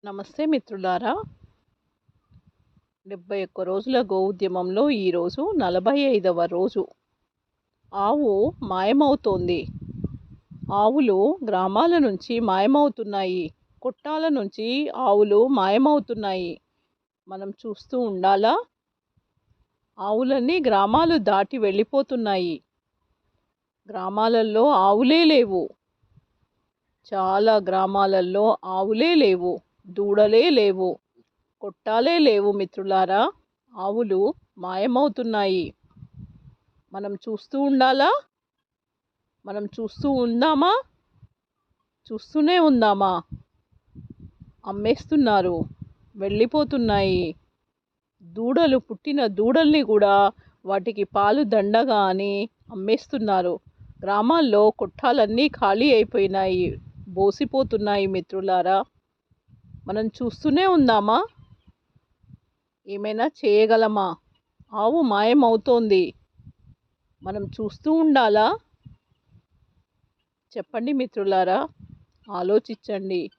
నమస్తే మిత్రులారా. 71 రోజుల గో ఉద్యమంలో ఈరోజు 45వ రోజు. ఆవు మాయమవుతోంది. ఆవులు గ్రామాల నుంచి మాయమవుతున్నాయి. కొట్టాల నుంచి ఆవులు మాయమవుతున్నాయి. మనం చూస్తూ ఉండాలా? ఆవులన్నీ గ్రామాలు దాటి వెళ్ళిపోతున్నాయి. గ్రామాలలో ఆవులే లేవు. చాలా గ్రామాలలో ఆవులే లేవు. దూడలే లేవు. కొట్టాలే లేవు మిత్రులారా. ఆవులు మాయమవుతున్నాయి. మనం చూస్తూ ఉండాలా? మనం చూస్తూ ఉందామా? చూస్తూనే ఉందామా? అమ్మేస్తున్నారు. వెళ్ళిపోతున్నాయి. దూడలు పుట్టిన దూడల్ని కూడా వాటికి పాలు దండగా అని అమ్మేస్తున్నారు. గ్రామాల్లో కొట్టాలన్నీ ఖాళీ అయిపోయినాయి. బోసిపోతున్నాయి మిత్రులారా. మనం చూస్తూనే ఉందామా? ఏమైనా చేయగలమా? ఆవు మాయమవుతోంది. మనం చూస్తూ ఉండాలా? చెప్పండి మిత్రులారా. ఆలోచించండి.